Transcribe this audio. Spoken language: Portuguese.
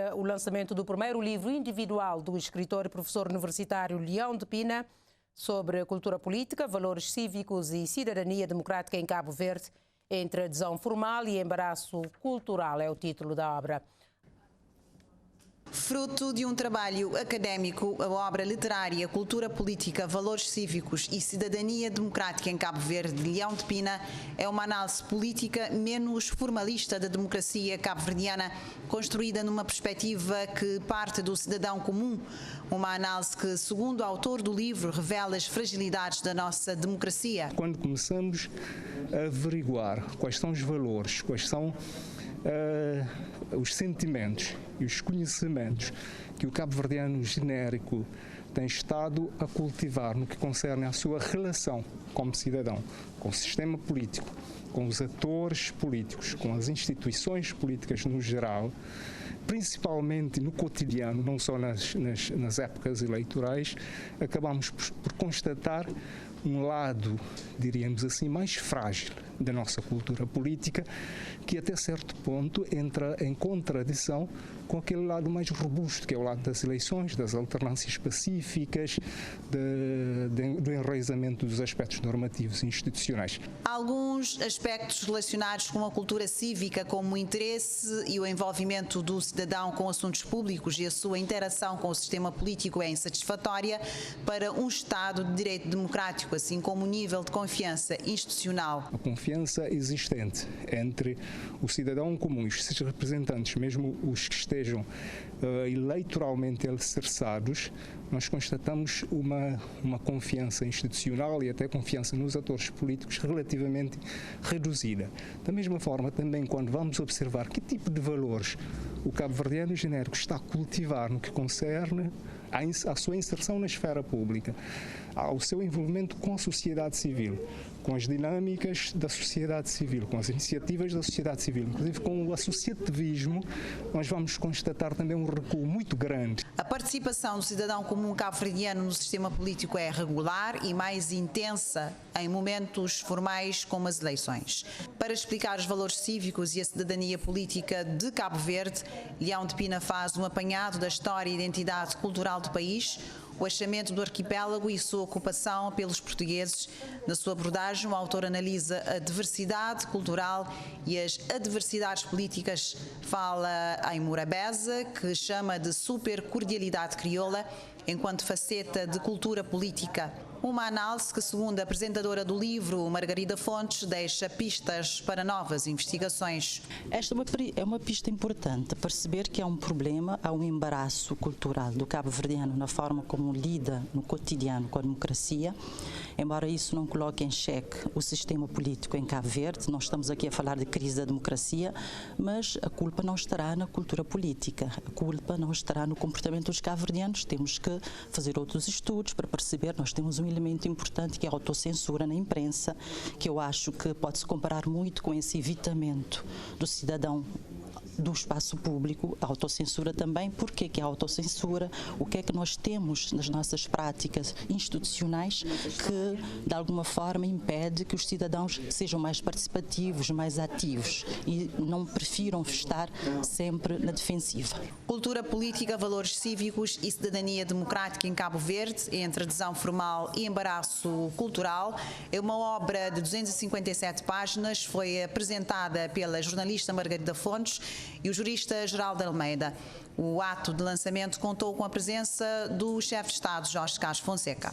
para o lançamento do primeiro livro individual do escritor e professor universitário Leão de Pina sobre cultura política, valores cívicos e cidadania democrática em Cabo Verde, entre adesão formal e embaraço cultural, é o título da obra. Fruto de um trabalho académico, a obra literária Cultura Política, Valores Cívicos e Cidadania Democrática em Cabo Verde, de Leão de Pina, é uma análise política menos formalista da democracia cabo-verdiana, construída numa perspectiva que parte do cidadão comum. Uma análise que, segundo o autor do livro, revela as fragilidades da nossa democracia. Quando começamos a averiguar quais são os valores, quais são os sentimentos e os conhecimentos que o cabo-verdiano genérico tem estado a cultivar no que concerne à sua relação como cidadão, com o sistema político, com os atores políticos, com as instituições políticas no geral, principalmente no cotidiano, não só nas épocas eleitorais, acabamos por constatar um lado, diríamos assim, mais frágil da nossa cultura política, que até certo ponto entra em contradição com aquele lado mais robusto, que é o lado das eleições, das alternâncias pacíficas, do enraizamento dos aspectos normativos e institucionais. Alguns aspectos relacionados com a cultura cívica, como o interesse e o envolvimento do cidadão com assuntos públicos e a sua interação com o sistema político é insatisfatória para um Estado de direito democrático, assim como o nível de confiança institucional. A confiança existente entre o cidadão comum e os seus representantes, mesmo os que estejam eleitoralmente alicerçados, nós constatamos uma confiança institucional e até confiança nos atores políticos relativamente reduzida. Da mesma forma, também, quando vamos observar que tipo de valores o cabo-verdiano genérico está a cultivar no que concerne à sua inserção na esfera pública, ao seu envolvimento com a sociedade civil, com as dinâmicas da sociedade civil, com as iniciativas da sociedade civil, inclusive com o associativismo, nós vamos constatar também um recuo muito grande. A participação do cidadão comum cabo-verdiano no sistema político é regular e mais intensa em momentos formais como as eleições. Para explicar os valores cívicos e a cidadania política de Cabo Verde, Leão de Pina faz um apanhado da história e identidade cultural do país, o achamento do arquipélago e sua ocupação pelos portugueses. Na sua abordagem, o autor analisa a diversidade cultural e as adversidades políticas. Fala em Morabeza, que chama de supercordialidade crioula, enquanto faceta de cultura política. Uma análise que, segundo a apresentadora do livro, Margarida Fontes, deixa pistas para novas investigações. Esta é uma pista importante, perceber que há um problema, há um embaraço cultural do cabo-verdiano na forma como lida no cotidiano com a democracia. Embora isso não coloque em xeque o sistema político em Cabo Verde, nós estamos aqui a falar de crise da democracia, mas a culpa não estará na cultura política, a culpa não estará no comportamento dos cabo-verdianos. Temos que fazer outros estudos para perceber. Nós temos um elemento importante que é a autocensura na imprensa, que eu acho que pode-se comparar muito com esse evitamento do cidadão do espaço público, a autocensura também. Por que a autocensura? O que é que nós temos nas nossas práticas institucionais que, de alguma forma, impede que os cidadãos sejam mais participativos, mais ativos e não prefiram estar sempre na defensiva? Cultura política, valores cívicos e cidadania democrática em Cabo Verde, entre adesão formal e embaraço cultural, é uma obra de 257 páginas, foi apresentada pela jornalista Margarida Fontes e o jurista Geraldo Almeida. O ato de lançamento contou com a presença do chefe de Estado, Jorge Castro Fonseca.